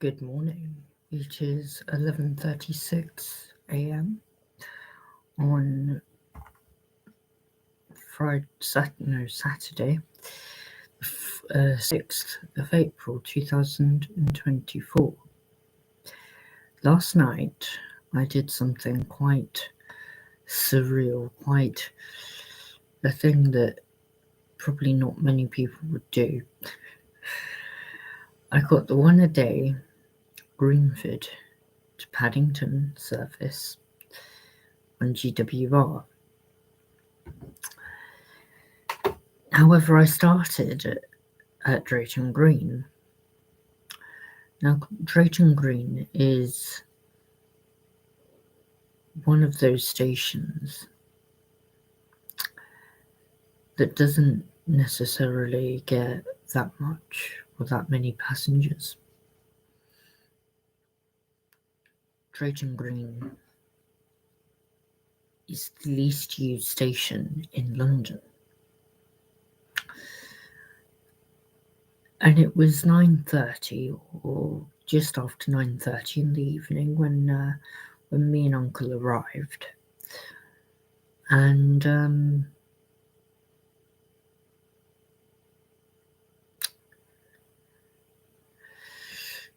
Good morning. It is 11:36 a.m. on Saturday, 6th of April 2024. Last night I did something quite surreal, quite a thing that probably not many people would do. I got the one-a-day Greenford to Paddington service on GWR. However, I started at Drayton Green. Now, Drayton Green is one of those stations that doesn't necessarily get that much or that many passengers. Drayton Green is the least used station in London. And it was 9:30 or just after 9:30 in the evening when me and Uncle arrived. And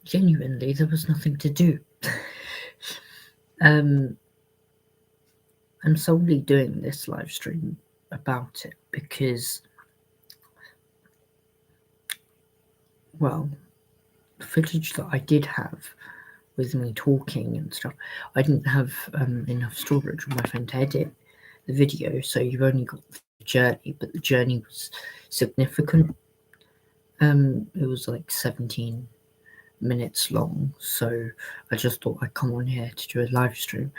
genuinely, there was nothing to do. I'm solely doing this live stream about it because, well, the footage that I did have with me talking and stuff, I didn't have enough storage on my phone to edit the video, so you've only got the journey, but the journey was significant. It was like 17 minutes long, so I just thought I'd come on here to do a live stream.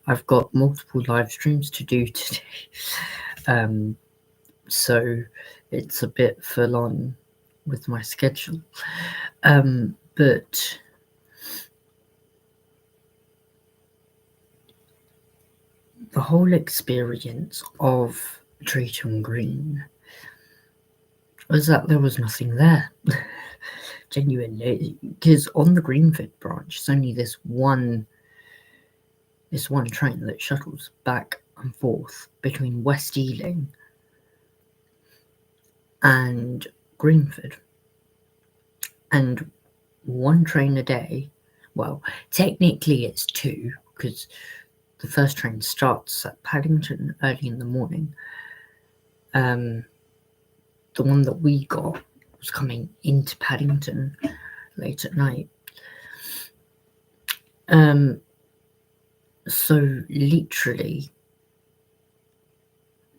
I've got multiple live streams to do today, so it's a bit full on with my schedule, but the whole experience of Drayton Green was that there was nothing there. Genuinely, because on the Greenford branch, it's only this one train that shuttles back and forth between West Ealing and Greenford, and one train a day. Well, technically it's two, because the first train starts at Paddington early in the morning. The one that we got was coming into Paddington late at night. So literally,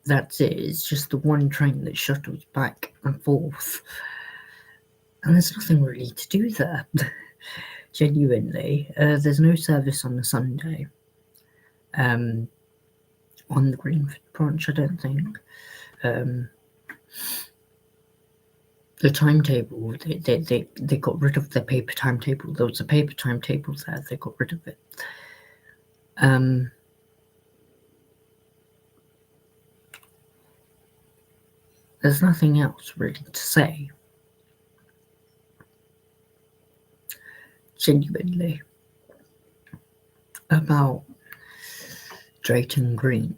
that's it. It's just the one train that shuttles back and forth, and there's nothing really to do there. Genuinely, there's no service on a Sunday. On the Greenford branch, I don't think. The timetable, they got rid of the paper timetable. There was a paper timetable there, they got rid of it. There's nothing else really to say. Genuinely, about Drayton Green.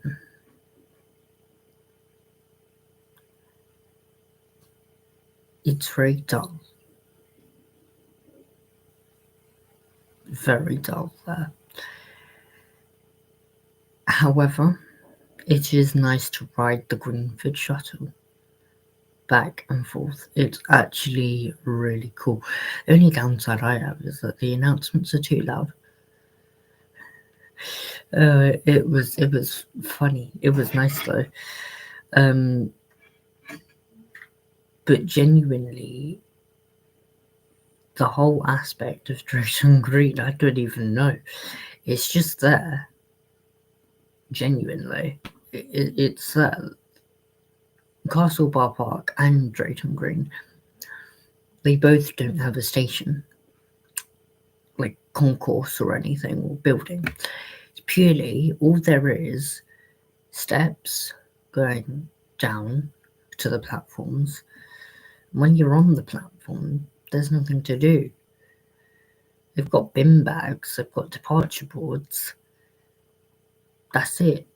It's very dull. Very dull there. However, it is nice to ride the Greenford shuttle back and forth. It's actually really cool. The only downside I have is that the announcements are too loud. It was funny. It was nice though. But genuinely, the whole aspect of Drayton Green, I don't even know. It's just there. Genuinely, it's there. Castle Bar Park and Drayton Green, they both don't have a station, like concourse or anything, or building. It's purely, all there is, steps going down to the platforms. When you're on the platform, there's nothing to do. They've got bin bags, they've got departure boards. That's it.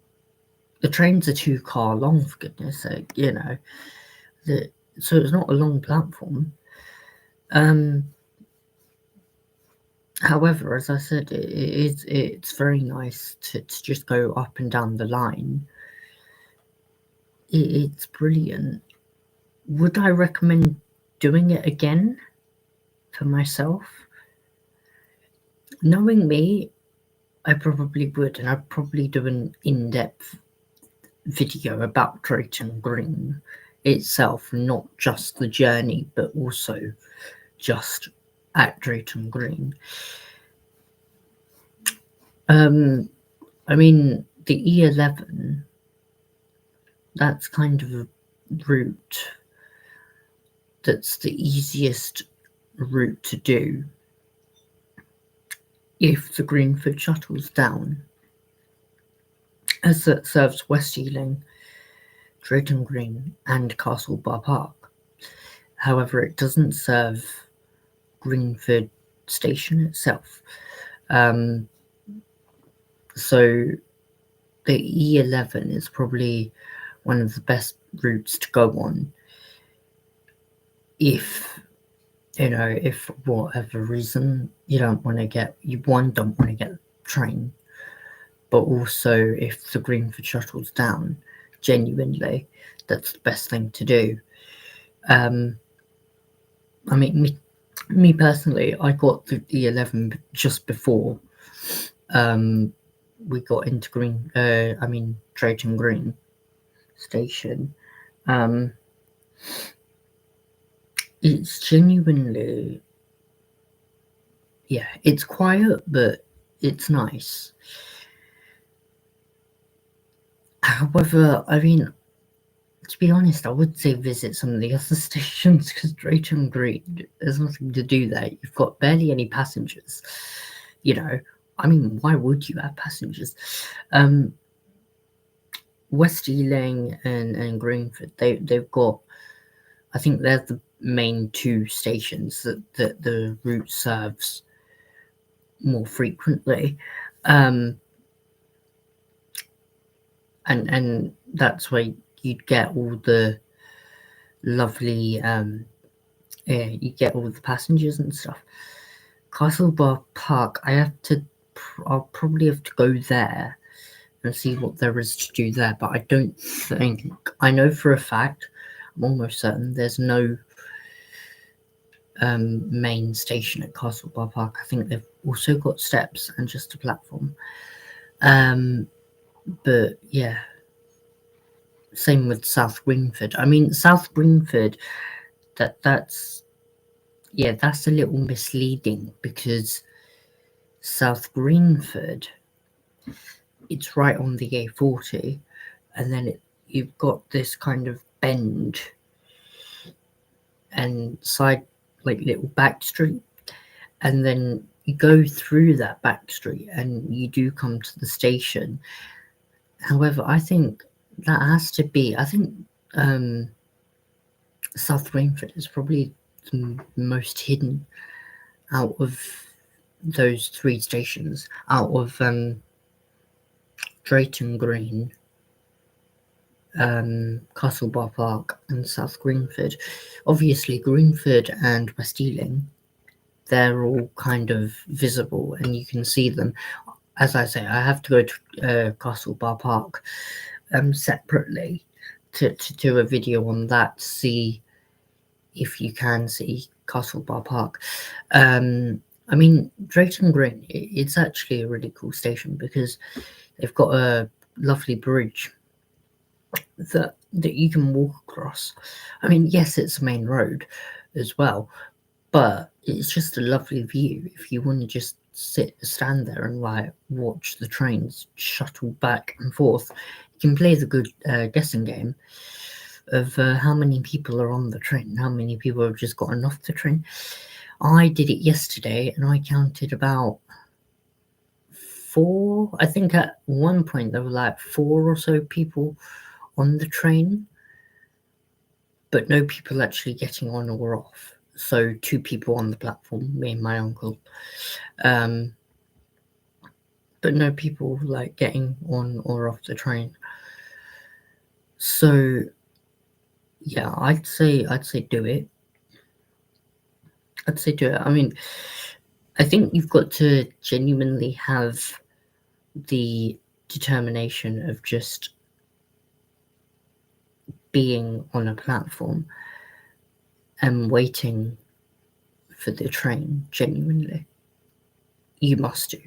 The trains are 2 car long, for goodness sake, you know. So it's not a long platform. However, as I said, it's very nice to just go up and down the line. It's brilliant. Would I recommend doing it again for myself? Knowing me, I probably would, and I'd probably do an in-depth video about Drayton Green itself, not just the journey, but also just at Drayton Green. I mean, the E11, that's kind of a route that's the easiest route to do if the Greenford shuttle's down, as it serves West Ealing, Drayton Green and Castle Bar Park. However, it doesn't serve Greenford station itself. So the E11 is probably one of the best routes to go on if, you know, if for whatever reason you don't want to get the train, but also if the Greenford shuttle's down, genuinely, that's the best thing to do. I mean, me personally, I got the E11 just before we got into Drayton Green station. It's genuinely, yeah, it's quiet, but it's nice. However, I mean, to be honest, I would say visit some of the other stations, because Drayton Green, there's nothing to do there. You've got barely any passengers, you know. I mean, why would you have passengers? West Ealing and Greenford, they've got, I think they're the main 2 stations that the route serves more frequently. And that's where you'd get all the lovely, you get all the passengers and stuff. Castle Bar Park, I'll probably have to go there and see what there is to do there, but I know for a fact, I'm almost certain there's no main station at Castle Bar Park. I think they've also got steps and just a platform. But yeah, same with South Greenford. I mean, South Greenford, that's a little misleading, because South Greenford, it's right on the A40, and then you've got this kind of bend and side, like, little back street, and then you go through that back street and you do come to the station. However, I think that has to be, South Greenford is probably the most hidden out of those 3 stations, out of Drayton Green, Castle Bar Park and South Greenford. Obviously, Greenford and West Ealing, they're all kind of visible and you can see them. As I say, I have to go to Castle Bar Park separately to do a video on that, to see if you can see Castle Bar Park. I mean, Drayton Green, it's actually a really cool station, because they've got a lovely bridge that you can walk across. I mean, yes, it's a main road as well, but it's just a lovely view if you want to just stand there and watch the trains shuttle back and forth. You can play the good guessing game of how many people are on the train, how many people have just gotten off the train. I did it yesterday and I counted about 4. I think at one point there were like 4 or so people on the train, but no people actually getting on or off. So 2 people on the platform, me and my uncle. But no people like getting on or off the train. So yeah, I'd say do it. I'd say do it. I mean, I think you've got to genuinely have the determination of just being on a platform and waiting for the train. Genuinely, you must do.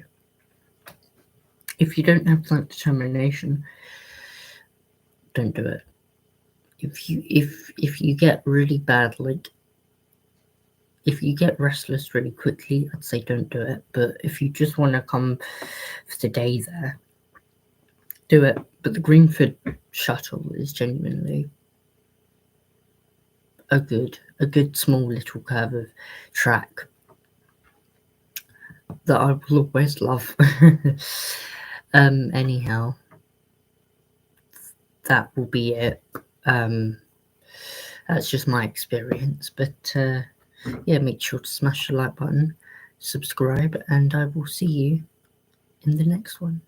If you don't have that determination, don't do it. If you get really bad, like if you get restless really quickly, I'd say don't do it. But if you just want to come for the day there, do it. But the Greenford shuttle is genuinely a good small little curve of track that I will always love. Anyhow, that will be it. That's just my experience, but yeah, make sure to smash the like button, subscribe, and I will see you in the next one.